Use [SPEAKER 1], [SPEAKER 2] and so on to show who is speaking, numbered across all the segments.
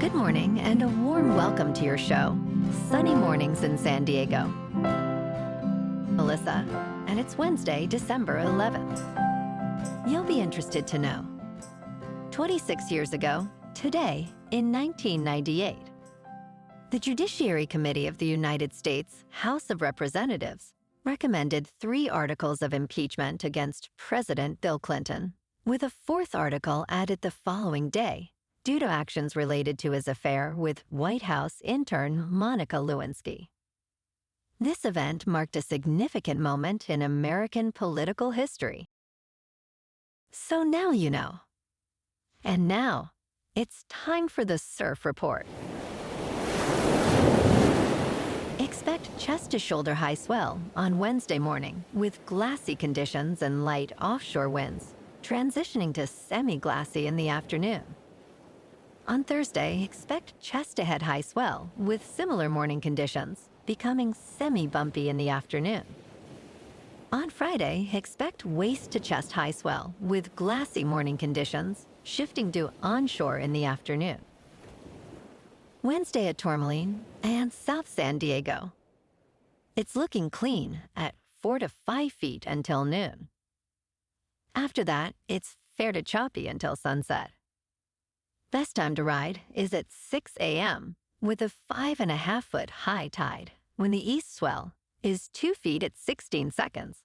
[SPEAKER 1] Good morning and a warm welcome to your show, Sunny Mornings in San Diego. Melissa, and it's Wednesday, December 11th. You'll be interested to know. 26 years ago, today, in 1998, the Judiciary Committee of the United States House of Representatives recommended 3 articles of impeachment against President Bill Clinton, with a 4th article added the following day, due to actions related to his affair with White House intern Monica Lewinsky. This event marked a significant moment in American political history. So now you know. And now, it's time for the Surf Report. Expect chest-to-shoulder high swell on Wednesday morning with glassy conditions and light offshore winds, transitioning to semi-glassy in the afternoon. On Thursday, expect chest-to-head high swell with similar morning conditions, becoming semi-bumpy in the afternoon. On Friday, expect waist-to-chest high swell with glassy morning conditions, shifting to onshore in the afternoon. Wednesday at Tourmaline and South San Diego. It's looking clean at 4 to 5 feet until noon. After that, it's fair to choppy until sunset. Best time to ride is at 6 a.m. with a 5.5-foot high tide when the east swell is 2 feet at 16 seconds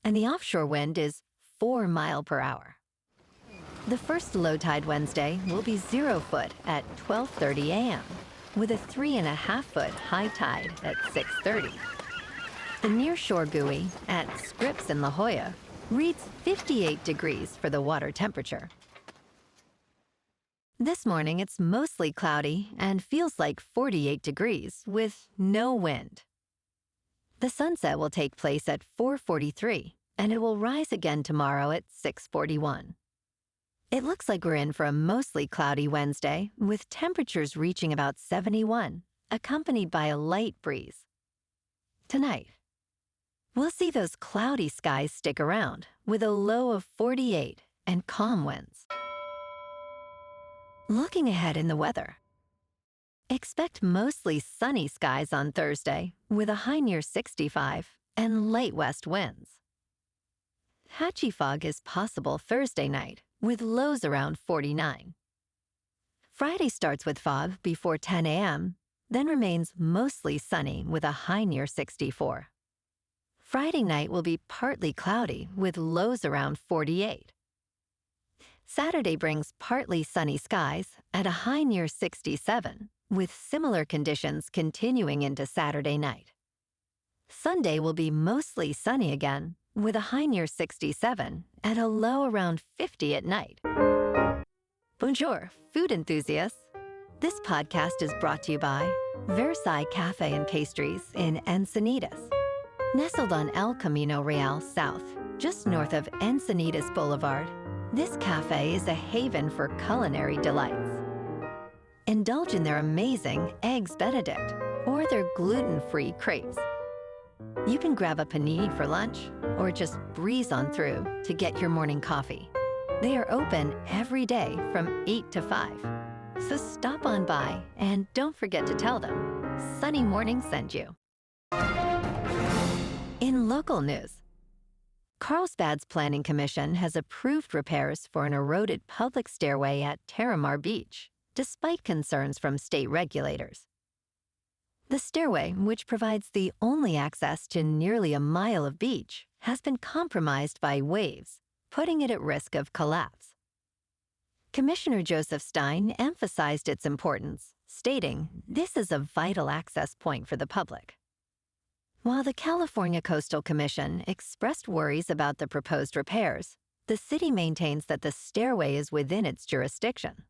[SPEAKER 1] and the offshore wind is 4 miles per hour. The first low tide Wednesday will be 0 foot at 12:30 a.m. with a 3.5-foot high tide at 6:30. The nearshore buoy at Scripps in La Jolla reads 58 degrees for the water temperature. This morning, it's mostly cloudy and feels like 48 degrees with no wind. The sunset will take place at 4:43, and it will rise again tomorrow at 6:41. It looks like we're in for a mostly cloudy Wednesday, with temperatures reaching about 71, accompanied by a light breeze. Tonight, we'll see those cloudy skies stick around, with a low of 48 and calm winds. Looking ahead in the weather. Expect mostly sunny skies on Thursday with a high near 65 and light west winds. Patchy fog is possible Thursday night with lows around 49. Friday starts with fog before 10 a.m., then remains mostly sunny with a high near 64. Friday night will be partly cloudy with lows around 48. Saturday brings partly sunny skies at a high near 67, with similar conditions continuing into Saturday night. Sunday will be mostly sunny again, with a high near 67 and a low around 50 at night. Bonjour, food enthusiasts. This podcast is brought to you by Versailles Cafe and Pastries in Encinitas. Nestled on El Camino Real South, just north of Encinitas Boulevard, this cafe is a haven for culinary delights. Indulge in their amazing Eggs Benedict or their gluten-free crepes. You can grab a panini for lunch or just breeze on through to get your morning coffee. They are open every day from 8 to 5. So stop on by and don't forget to tell them Sunny Morning sent you. In local news, Carlsbad's Planning Commission has approved repairs for an eroded public stairway at Terramar Beach, despite concerns from state regulators. The stairway, which provides the only access to nearly a mile of beach, has been compromised by waves, putting it at risk of collapse. Commissioner Joseph Stein emphasized its importance, stating, "This is a vital access point for the public." While the California Coastal Commission expressed worries about the proposed repairs, the city maintains that the stairway is within its jurisdiction.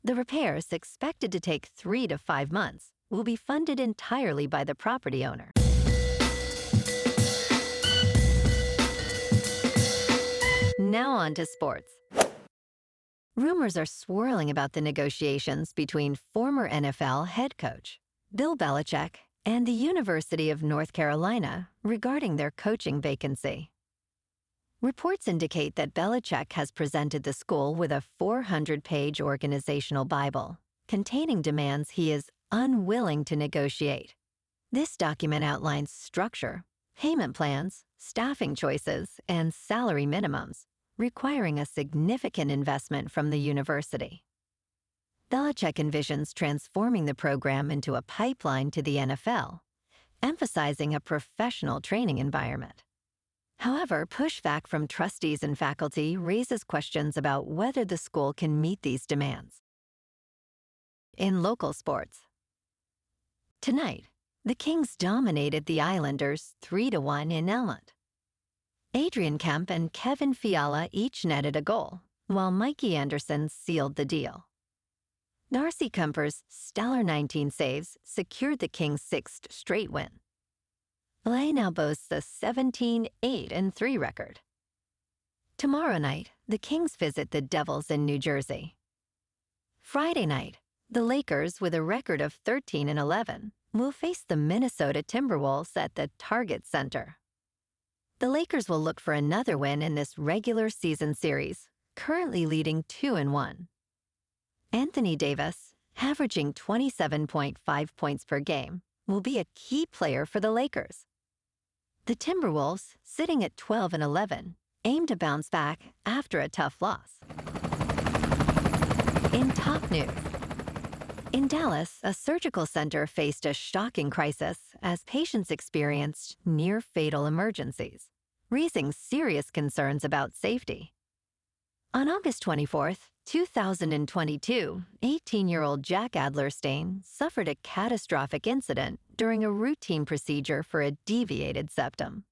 [SPEAKER 1] The repairs, expected to take 3 to 5 months, will be funded entirely by the property owner. Now on to sports. Rumors are swirling about the negotiations between former NFL head coach Bill Belichick and the University of North Carolina regarding their coaching vacancy. Reports indicate that Belichick has presented the school with a 400-page organizational Bible, containing demands he is unwilling to negotiate. This document outlines structure, payment plans, staffing choices, and salary minimums, requiring a significant investment from the university. Belichick envisions transforming the program into a pipeline to the NFL, emphasizing a professional training environment. However, pushback from trustees and faculty raises questions about whether the school can meet these demands. In local sports, tonight, the Kings dominated the Islanders 3-1 in Elmont. Adrian Kempe and Kevin Fiala each netted a goal, while Mikey Anderson sealed the deal. Darcy Kuemper's stellar 19 saves secured the Kings' sixth straight win. LA now boasts a 17-8-3 record. Tomorrow night, the Kings visit the Devils in New Jersey. Friday night, the Lakers, with a record of 13-11, will face the Minnesota Timberwolves at the Target Center. The Lakers will look for another win in this regular season series, currently leading 2-1. Anthony Davis, averaging 27.5 points per game, will be a key player for the Lakers. The Timberwolves, sitting at 12-11, aim to bounce back after a tough loss. In top news, in Dallas, a surgical center faced a shocking crisis as patients experienced near-fatal emergencies, raising serious concerns about safety. On August 24, 2022, 18-year-old Jack Adlerstein suffered a catastrophic incident during a routine procedure for a deviated septum.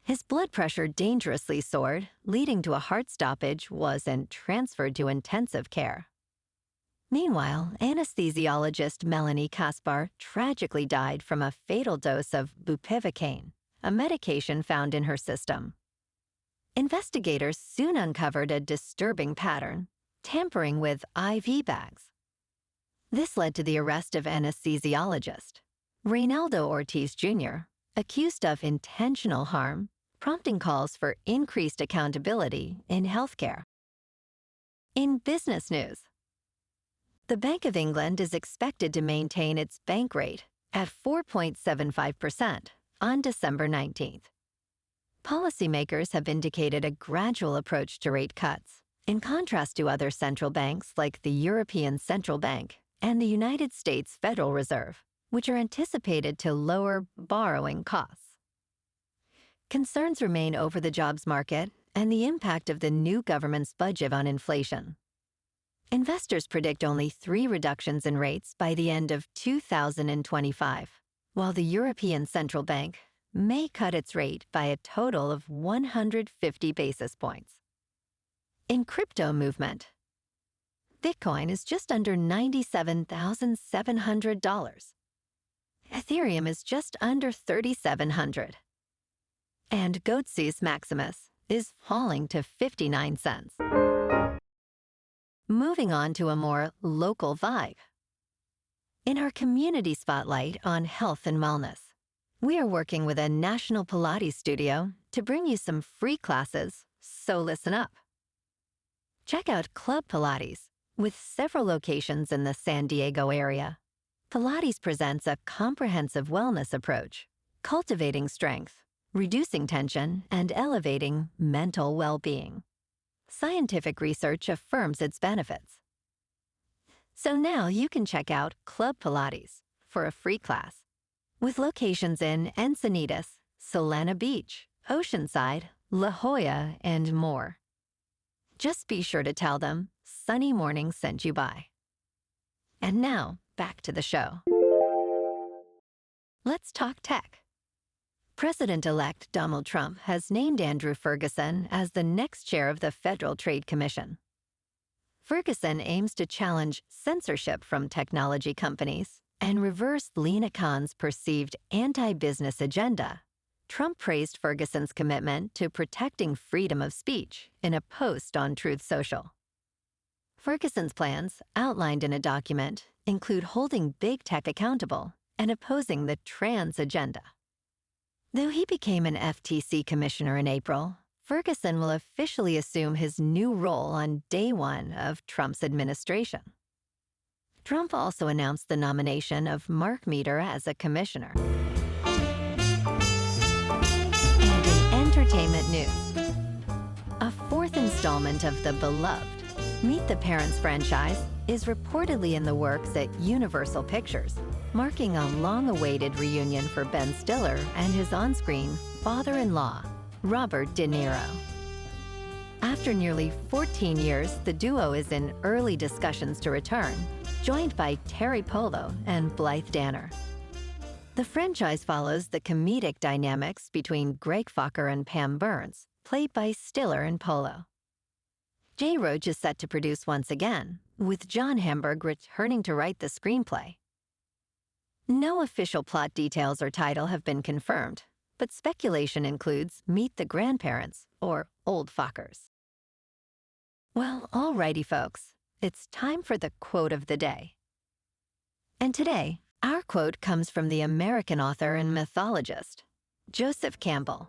[SPEAKER 1] His blood pressure dangerously soared, leading to a heart stoppage, and transferred to intensive care. Meanwhile, anesthesiologist Melanie Kaspar tragically died from a fatal dose of bupivacaine, a medication found in her system. Investigators soon uncovered a disturbing pattern, tampering with IV bags. This led to the arrest of anesthesiologist Reynaldo Ortiz Jr., accused of intentional harm, prompting calls for increased accountability in healthcare. In business news, the Bank of England is expected to maintain its bank rate at 4.75% on December 19th. Policymakers have indicated a gradual approach to rate cuts, in contrast to other central banks like the European Central Bank and the United States Federal Reserve, which are anticipated to lower borrowing costs. Concerns remain over the jobs market and the impact of the new government's budget on inflation. Investors predict only 3 reductions in rates by the end of 2025, while the European Central Bank may cut its rate by a total of 150 basis points. In crypto movement, Bitcoin is just under $97,700. Ethereum is just under $3,700. And Goatse's Maximus is falling to 59 cents. Moving on to a more local vibe. In our community spotlight on health and wellness, we are working with a national Pilates studio to bring you some free classes, so listen up. Check out Club Pilates, with several locations in the San Diego area. Pilates presents a comprehensive wellness approach, cultivating strength, reducing tension, and elevating mental well-being. Scientific research affirms its benefits. So now you can check out Club Pilates for a free class, with locations in Encinitas, Solana Beach, Oceanside, La Jolla, and more. Just be sure to tell them Sunny Morning sent you by. And now, back to the show. Let's talk tech. President-elect Donald Trump has named Andrew Ferguson as the next chair of the Federal Trade Commission. Ferguson aims to challenge censorship from technology companies and reverse Lina Khan's perceived anti-business agenda. Trump praised Ferguson's commitment to protecting freedom of speech in a post on Truth Social. Ferguson's plans, outlined in a document, include holding big tech accountable and opposing the trans agenda. Though he became an FTC commissioner in April, Ferguson will officially assume his new role on day one of Trump's administration. Trump also announced the nomination of Mark Meter as a commissioner. And in entertainment news, a fourth installment of the beloved Meet the Parents franchise is reportedly in the works at Universal Pictures, marking a long-awaited reunion for Ben Stiller and his on-screen father-in-law, Robert De Niro. After nearly 14 years, the duo is in early discussions to return, joined by Terry Polo and Blythe Danner. The franchise follows the comedic dynamics between Greg Fokker and Pam Burns, played by Stiller and Polo. Jay Roach is set to produce once again, with John Hamburg returning to write the screenplay. No official plot details or title have been confirmed, but speculation includes Meet the Grandparents or Old Fockers. Well, alrighty folks, it's time for the quote of the day. And today, our quote comes from the American author and mythologist, Joseph Campbell.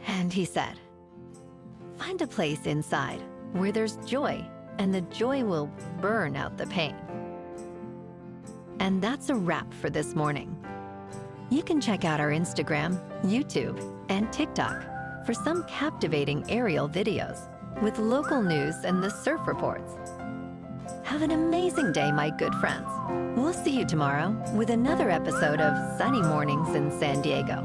[SPEAKER 1] And he said, "Find a place inside where there's joy, and the joy will burn out the pain." And that's a wrap for this morning. You can check out our Instagram, YouTube, and TikTok for some captivating aerial videos with local news and the surf reports. Have an amazing day, my good friends. We'll see you tomorrow with another episode of Sunny Mornings in San Diego.